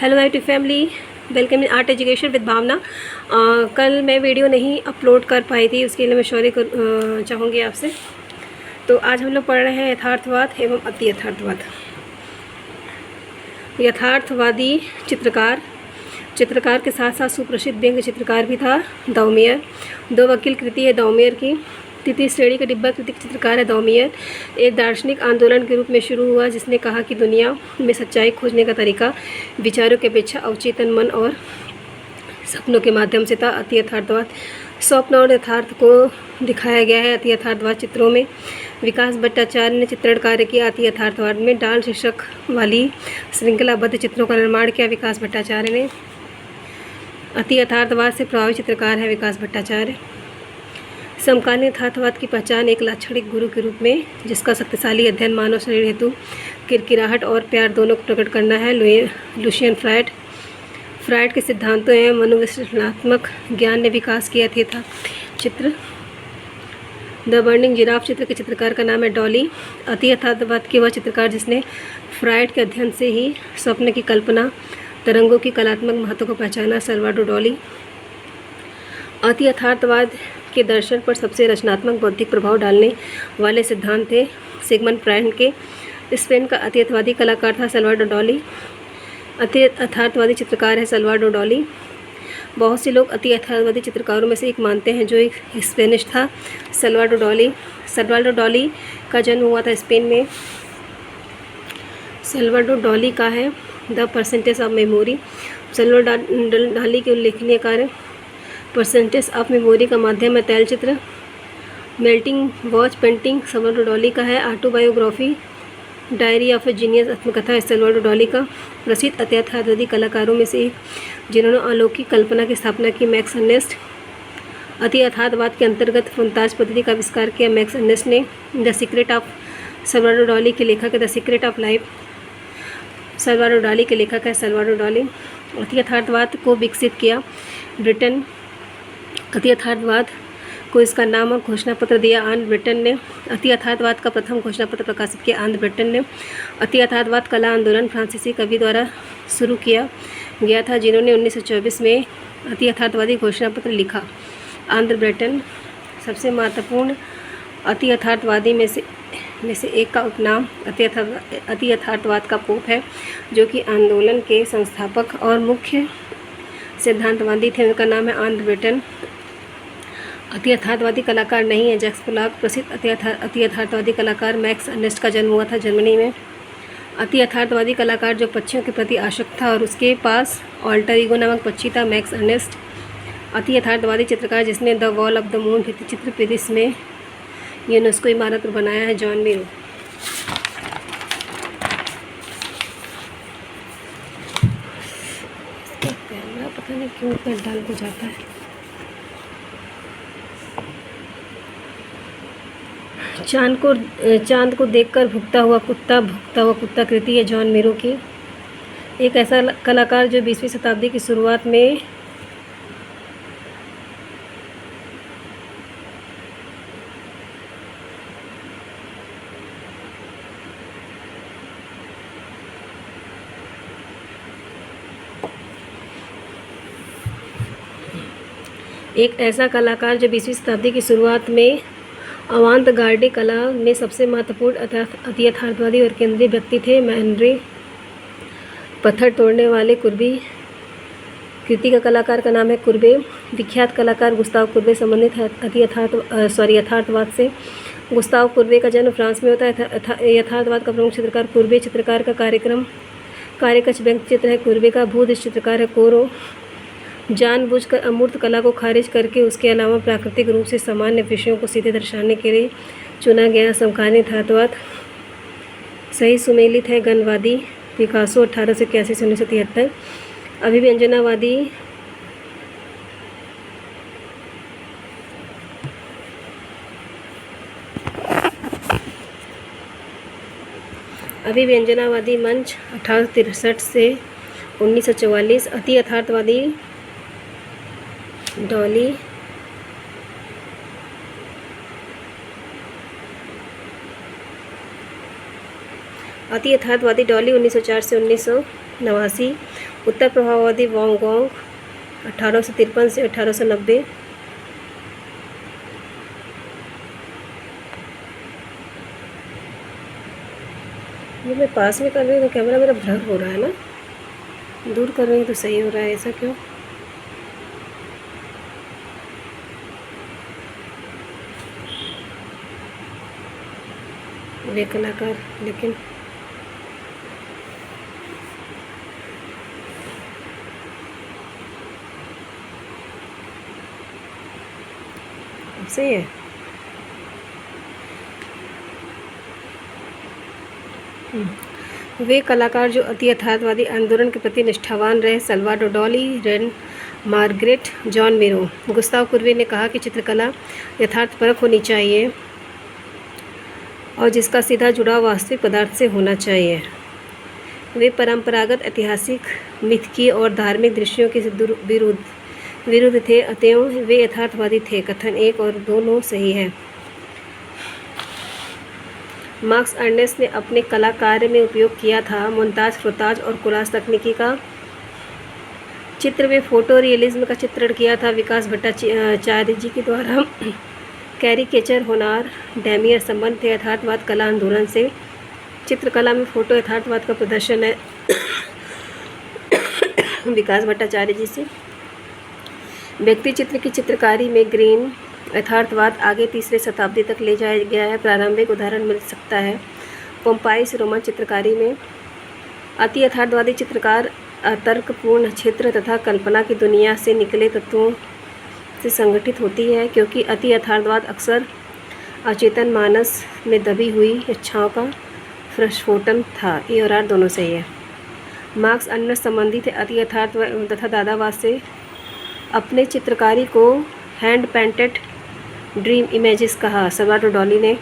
Hello my to family, welcome in art education with Bhavna. कल मैं video नहीं upload कर पाई थी, उसके लिए मैं सॉरी चाहूँगी आपसे। तो आज हम लोग पढ़ रहे हैं यथार्थवाद एवं अति यथार्थवाद। यथार्थवादी चित्रकार के साथ साथ सुप्रसिद्ध व्यंग्य चित्रकार भी था दाउमियर। दो वकील कृति है दाउमियर की। तृतीय श्रेणी का डिब्बा कृति चित्रकार है दाउमियर। एक दार्शनिक आंदोलन के रूप में शुरू हुआ जिसने कहा कि दुनिया में सच्चाई खोजने का तरीका विचारों की अपेक्षा अवचेतन मन और सपनों के माध्यम से था। अति यथार्थवाद स्वप्न और यथार्थ को दिखाया गया है अति यथार्थवाद चित्रों में। विकास भट्टाचार्य ने चित्रण कार्य किया अति यथार्थवाद में। डाल शीर्षक वाली श्रृंखलाबद्ध चित्रों का निर्माण किया विकास भट्टाचार्य ने। अति यथार्थवाद से प्रभावित चित्रकार है विकास भट्टाचार्य। समकालीन यथार्थवाद की पहचान एक लाक्षणिक गुरु के रूप में, जिसका शक्तिशाली अध्ययन मानव शरीर हेतु किरकिराहट और प्यार दोनों को प्रकट करना है, लुशियन फ्रायड के सिद्धांतों एवं मनोविश्लेषणात्मक ज्ञान ने विकास किया था चित्र। द बर्निंग जिराफ चित्र के चित्रकार का नाम है डॉली। अति यथार्थवाद के वह चित्रकार जिसने फ्रायड के अध्ययन से ही स्वप्न की कल्पना तरंगों की कलात्मक महत्व को पहचाना, सल्वाडोर डॉली। अति यथार्थवाद के दर्शन पर सबसे रचनात्मक बौद्धिक प्रभाव डालने वाले सिद्धांत थे सिगमंड फ्रायड के। स्पेन का अति यथार्थवादी कलाकार था सल्वाडोर डॉली। अति यथार्थवादी चित्रकार है सल्वाडोर डॉली। बहुत से लोग अति यथार्थवादी चित्रकारों में से एक मानते हैं जो एक स्पेनिश था, सल्वाडोर डॉली। सल्वाडोर डॉली का जन्म हुआ था स्पेन में। सल्वाडोर डॉली का है the percentage of memory. Salvador Dolly के उल्लेखनीय कार्य परसेंटेज ऑफ मेमोरी का माध्यम है तैलचित्र। Melting watch painting Salvador Dolly का है। Autobiography diary of A genius आत्मकथा है सल्वाडोर डॉली का। प्रसिद्ध अति यथार्थवादी कलाकारों में से एक जिन्होंने अलौकिक कल्पना की स्थापना की, मैक्स अर्नेस्ट। अति यथार्थवाद के अंतर्गत फंताज पद्धति का आविष्कार किया मैक्स अर्नेस्ट ने। The secret of Salvador Dolly के लेखक है the secret of life Salvador Dolly के लेखक है सल्वाडोर डॉली। अति यथार्थवाद को विकसित किया ब्रिटेन। अति यथार्थवाद को इसका नाम और घोषणा पत्र दिया आंध्र ब्रिटेन ने। अति यथार्थवाद का प्रथम घोषणा पत्र प्रकाशित किया आंध्र ब्रिटेन ने। अति यथार्थवाद कला आंदोलन फ्रांसीसी कवि द्वारा शुरू किया गया था जिन्होंने 1924 में अति यथार्थवादी घोषणा पत्र लिखा, आंध्र ब्रिटेन। सबसे महत्वपूर्ण अति यथार्थवादी में से एक का उपनाम अति यथार्थवाद का पोप है, जो कि आंदोलन के संस्थापक और मुख्य सिद्धांतवादी थे। उनका नाम है आंध्र ब्रिटेन। अति यथार्थवादी कलाकार नहीं है जैक्स पोलाक। प्रसिद्ध अति यथार्थवादी कलाकार मैक्स अर्नेस्ट का जन्म हुआ था जर्मनी में। अति यथार्थवादी कलाकार जो पक्षियों के प्रति आसक्त था और उसके पास ऑल्टर ईगो नामक पक्षी था, मैक्स अर्नेस्ट। अति यथार्थवादी चित्रकार जिसने the wall of the moon भित्तिचित्र पेरिस में यूनेस्को इमारत बनाया है, जॉन मिरो। कैमरा पता नहीं क्यों इतना डल हो जाता है। चांद को देखकर भुगता हुआ कुत्ता कृति है जॉन मिरो की। एक ऐसा कलाकार जो 20वीं शताब्दी की शुरुआत में अवांत-गार्डे कला में सबसे महत्वपूर्ण अति यथार्थवादी और केंद्रीय व्यक्ति थे महनरे। पत्थर तोड़ने वाले कुर्बी कृति का कलाकार का नाम है कुर्बे। विख्यात कलाकार गुस्ताव कुर्बे संबंधित है यथार्थवाद से। गुस्ताव कुर्बे का जन्म फ्रांस में होता है। यथार्थवाद का प्रमुख चित्रकार कुर्बे। चित्रकार का कार्यकक्ष व्यंग्य चित्र है कुर्बे का। भूदृश्य चित्रकार है कोरो। जानबूझकर अमूर्त कला को खारिज करके उसके अलावा प्राकृतिक रूप से सामान्य विषयों को सीधे दर्शाने के लिए चुना गया समकालीन यथार्थवाद सही सुमेलित है गणवादी पिकासो 1881 से 1973। अभिव्यंजनावादी मंच 1863 से 1944। अति यथार्थवादी डॉली। अति यथार्थवादी डॉली 1904 से 1900। 89। उत्तर प्रभाववादी वॉन्ग गॉन्ग 1853 से 1890। ये मैं पास में कर रही हूँ तो कैमरा मेरा ब्लर हो रहा है ना, दूर कर रही हूँ तो सही हो रहा है, ऐसा क्यों? वे कलाकार, लेकिन सही है। वे कलाकार जो अति यथार्थवादी आंदोलन के प्रति निष्ठावान रहे, सल्वाडोर डाली, rain Margaret, John Miró. Gustav Kurve ने कहा कि चित्रकला यथार्थपरक होनी चाहिए और जिसका सीधा जुड़ाव वास्तविक पदार्थ से होना चाहिए। वे परंपरागत ऐतिहासिक, मिथकीय और धार्मिक दृश्यों के विरुद्ध थे, अतएव वे यथार्थवादी थे। कथन 1 और 2 सही है। मार्क्स अर्नेस्ट ने अपने कला कार्य में उपयोग किया था मोन्ताज, फ्रोताज और कोलाज तकनीकी का। चित्र में फोटो रियलिज्म का चित्रण किया था विकास भट्टाचार्य जी के द्वारा। कैरिकेचर, होनार, डैमियर संबंध थे यथार्थवाद कला आंदोलन से। चित्रकला में फोटो यथार्थवाद का प्रदर्शन है विकास भट्टाचार्य जी से। व्यक्ति चित्र की चित्रकारी में ग्रीन यथार्थवाद आगे 3री शताब्दी तक ले जाया गया है। प्रारंभिक उदाहरण मिल सकता है पोम्पाइस रोमन चित्रकारी में। अति यथार्थवादी चित्रकार अतर्कपूर्ण क्षेत्र तथा कल्पना की दुनिया से निकले तत्वों से संगठित होती है, क्योंकि अति यथार्थवाद अक्सर अचेतन मानस में दबी हुई इच्छाओं का प्रस्फोटन था। ए और आर दोनों सही है। मार्क्स अर्नेस्ट संबंधित है अति यथार्थवाद तथा दादावाद से। अपने चित्रकारी को हैंड पेंटेड ड्रीम इमेजेस कहा। सल्वाडोर डाली ने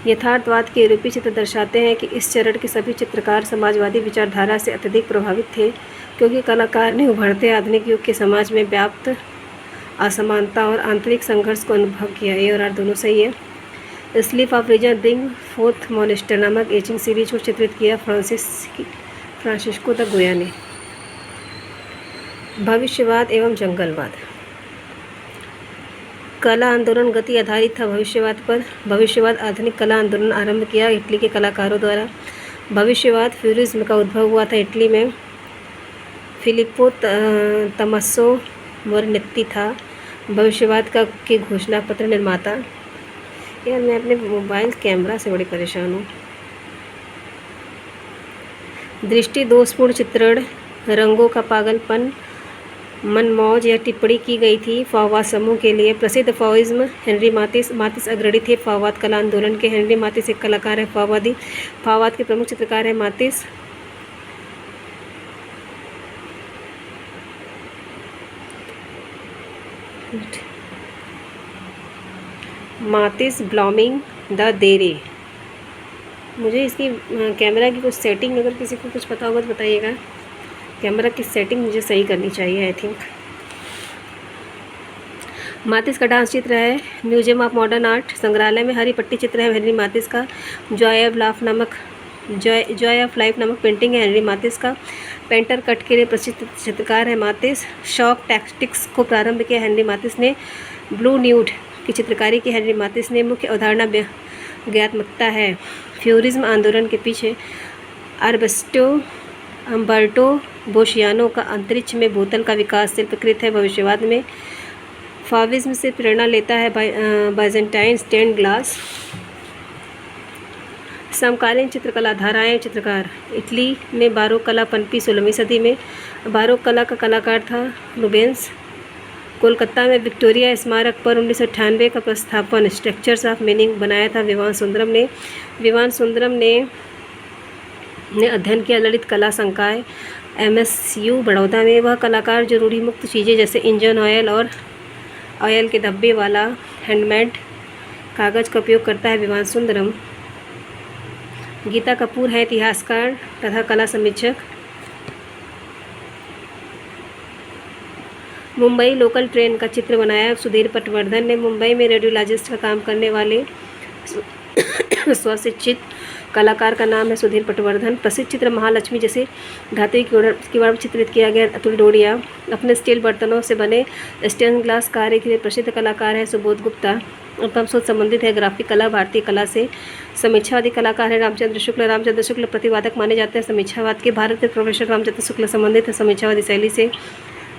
यथार्थवाद के यूरोपीय चित्र दर्शाते हैं कि इस चरण के सभी चित्रकार समाजवादी विचारधारा से अत्यधिक प्रभावित थे, क्योंकि कलाकार ने उभरते आधुनिक युग के समाज में व्याप्त असमानता और आंतरिक संघर्ष को अनुभव किया। ए और आर दोनों सही है। Sleep of reason bring forth monsters नामक एचिंग सीरीज को चित्रित किया फ्रांसिस्को द गोया ने। भविष्यवाद एवं जंगलवाद। कला आंदोलन गति आधारित था भविष्यवाद पर। भविष्यवाद आधुनिक कला आंदोलन आरंभ किया इटली के कलाकारों द्वारा। भविष्यवाद फ्यूरिज्म का उद्भव हुआ था इटली में। फिलिप्पो तमस्सो मोरिनेत्ती था भविष्यवाद का के घोषणा पत्र निर्माता। यार मैं अपने मोबाइल कैमरा से बड़ी परेशान हूँ। दृष्टि दोषपूर्ण चित्रण, रंगों का पागलपन, मनमौज या टिप्पणी की गई थी फाओवाद समूह के लिए। प्रसिद्ध फाओइज्म हेनरी मातिस अग्रणी थे फाओवाद कला आंदोलन के। हेनरी मातिस एक कलाकार है फाओवादी। फाओवाद के प्रमुख चित्रकार हैं मातिस। ब्लॉमिंग द देरे। मुझे इसकी कैमरा की कुछ सेटिंग, अगर किसी को कुछ पता होगा तो बताइएगा। कैमरा की सेटिंग मुझे सही करनी चाहिए आई थिंक। मातिस का डांस चित्र है म्यूजियम ऑफ मॉडर्न आर्ट संग्रहालय में। हरी पट्टी चित्र है हेनरी मातिस का। जॉय ऑफ लाइफ नामक पेंटिंग है हेनरी मातिस का। पेंटर कट के लिए प्रसिद्ध चित्रकार है मातिस। शॉक टैक्टिक्स को प्रारंभ किया हेनरी मातिस ने। ब्लू न्यूड की चित्रकारी की हेनरी मातिस ने। मुख्य अवधारणा ज्ञात्मकता है। फ्यूरिज्म आंदोलन के पीछे अम्बर्टो बोशियानो का अंतरिक्ष में बोतल का विकास शिल्पकृत है। भविष्यवाद में फाविज्म से प्रेरणा लेता है बाइजेंटाइन स्टेन्ड ग्लास। समकालीन चित्रकला धाराएं। चित्रकार इटली में बारोक कला पनपी 16वीं सदी में। बारोक कला का कलाकार था रूबेंस। कोलकाता में विक्टोरिया स्मारक पर 1998 का प्रस्थापन स्ट्रक्चर्स ऑफ मीनिंग बनाया था विवान सुंदरम ने। विवान सुंदरम ने अध्ययन किया ललित कला संकाय MSU बड़ौदा में। वह कलाकार जो रूढ़ि मुक्त चीज़ें जैसे इंजन ऑयल और ऑयल के धब्बे वाला हैंडमेड कागज़ का उपयोग करता है विवान सुंदरम। गीता कपूर है इतिहासकार तथा कला समीक्षक। मुंबई लोकल ट्रेन का चित्र बनाया सुधीर पटवर्धन ने। मुंबई में रेडियोलॉजिस्ट का काम करने वाले स्वशिक्षित कलाकार का नाम है सुधीर पटवर्धन। प्रसिद्ध चित्र महालक्ष्मी जैसे धातु की वर्ण चित्रित किया गया अतुल डोडिया। अपने स्टील बर्तनों से बने स्टेन ग्लास कार्य के लिए प्रसिद्ध कलाकार है सुबोध गुप्ता। उत्तम शोध संबंधित है ग्राफिक कला भारतीय कला से। समीक्षावादी कलाकार है रामचंद्र शुक्ल। रामचंद्र शुक्ल प्रतिवादक माने जाते हैं समीक्षावाद के। भारत के प्रोफेसर रामचंद्र शुक्ल संबंधित है समीक्षावादी शैली से।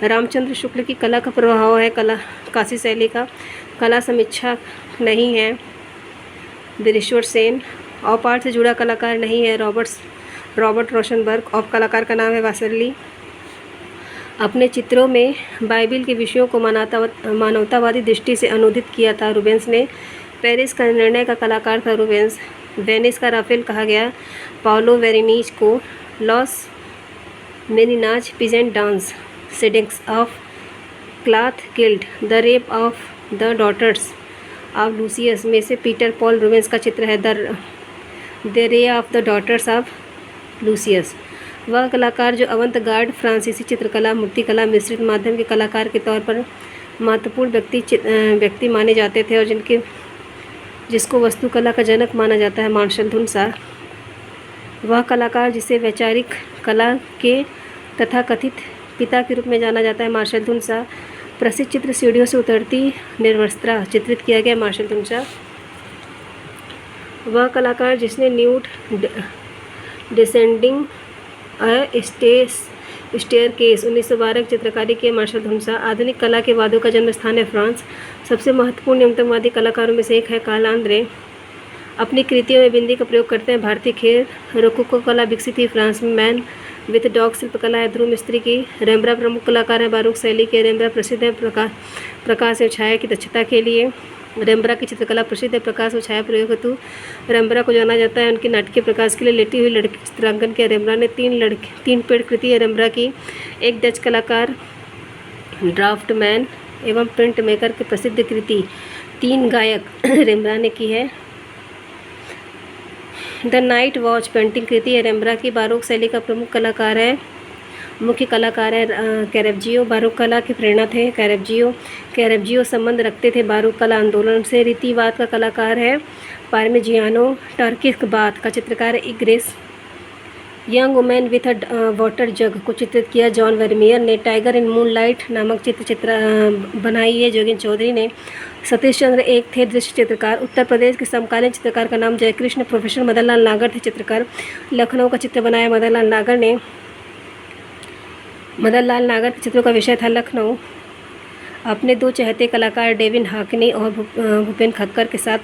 रामचंद्र शुक्ल की कला का प्रभाव है कला काशी शैली का। कला समीक्षा नहीं है दिनेश्वर सेन। ऑफ आर्ट से जुड़ा कलाकार नहीं है रॉबर्ट रोशनबर्ग। ऑफ कलाकार का नाम है वासरली। अपने चित्रों में बाइबिल के विषयों को मानवतावादी दृष्टि से अनुदित किया था रूबेंस ने। पेरिस का निर्णय का कलाकार था रूबेंस। वेनिस का राफेल कहा गया पाओलो वेरिनीज को। Las Meninas peasant dance. Syndics of cloth guild. The rape of the daughters of Leucippus में से पीटर पॉल रूबेंस का चित्र है the ray of the daughters of Lucius. वह कलाकार जो अवंत गार्ड फ्रांसीसी चित्रकला मूर्तिकला मिश्रित माध्यम के कलाकार के तौर पर महत्वपूर्ण व्यक्ति माने जाते थे और जिसको वास्तुकला का जनक माना जाता है मार्शल धुनसा। वह कलाकार जिसे वैचारिक कला के तथाकथित पिता के रूप में जाना जाता है मार्शल धुनसा। प्रसिद्ध चित्र सीढ़ियों से उतरती निर्वस्त्रा चित्रित किया गया मार्शल धुनसा। वह कलाकार जिसने न्यूड डिसेंडिंग स्टेयरकेस 1912 चित्रकारी की मार्शल धुनसा। आधुनिक कला के वादों का जन्म स्थान है फ्रांस। सबसे महत्वपूर्ण न्यूनतमवादी कलाकारों में से एक है कार्ल आंद्रे। अपनी कृतियों में बिंदी का प्रयोग करते हैं भारतीय खेल। रोकोको कला विकसित हुई फ्रांस में। मैन विथ डॉग शिल्पकला है ध्रुव मिस्त्री की। रेम्ब्रा प्रमुख कलाकार हैं बारूक शैली के। रेम्ब्रा प्रसिद्ध है प्रकाश और छाया की दक्षता के लिए। रेम्ब्रा की चित्रकला प्रसिद्ध है प्रकाश और छाया प्रयोग हेतु। रेम्ब्रा को जाना जाता है उनके नाटकीय प्रकाश के लिए। लेटी हुई लड़की चित्रांकन किया रेम्ब्रा ने। 3 पेड़ कृति है रेम्ब्रा की। एक डच कलाकार ड्राफ्टमैन एवं प्रिंट मेकर की प्रसिद्ध कृति 3 गायक रेम्ब्रा ने की है। द नाइट वॉच पेंटिंग कृति है रेम्ब्रा की। बारोक शैली का प्रमुख कलाकार है मुख्य कलाकार है कैरेवजियो। बारोक कला के प्रेरणा थे कैरेवजियो संबंध रखते थे बारोक कला आंदोलन से। रीतिवाद का कलाकार है पार्मिजियानो। टर्किश बात का चित्रकार है Ingres. Young women with a water jug को चित्रित किया जॉन वर्मियर ने। टाइगर इन मूनलाइट नामक चित्र बनाई है जोगिन चौधरी ने। सतीश चंद्र एक थे दृश्य चित्रकार। उत्तर प्रदेश के समकालीन चित्रकार का नाम जयकृष्ण। प्रोफेसर मदन लाल नागर थे चित्रकार। लखनऊ का चित्र बनाया मदन लाल नागर ने। मदन लाल नागर के चित्रों का विषय था लखनऊ। अपने 2 चहेते कलाकार डेविन हाकनी और भूपेन खक्कर के साथ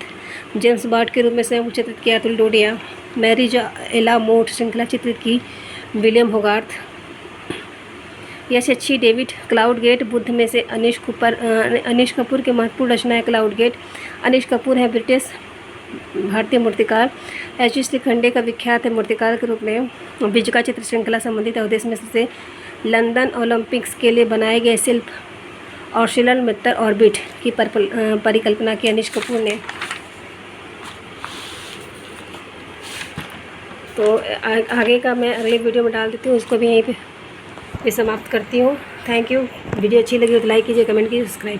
जेम्स बॉन्ड के रूप में स्वयं चित्रित किया अतुल डोडिया। मैरिज एला मोट श्रृंखला चित्रित की विलियम होगार्थ। यश अच्छी डेविड क्लाउडगेट। बुद्ध में से अनीश कपूर के महत्वपूर्ण रचना है क्लाउडगेट। अनीश कपूर है ब्रिटिश भारतीय मूर्तिकार। एच श्रीखंडे का विख्यात है मूर्तिकार के रूप में। बिजका चित्र श्रृंखला संबंधित है उद्देश्य में से लंदन ओलंपिक्स के लिए बनाए गए शिल्प ऑस्ट्रेलियन मित्र ऑर्बिट की परिकल्पना की अनीश कपूर ने। तो आगे का मैं अगले वीडियो में डाल देती हूँ उसको भी यहीं पे समाप्त करती हूँ। Thank you. वीडियो अच्छी लगी तो लाइक कीजिए कमेंट कीजिए सब्सक्राइब कीजिए।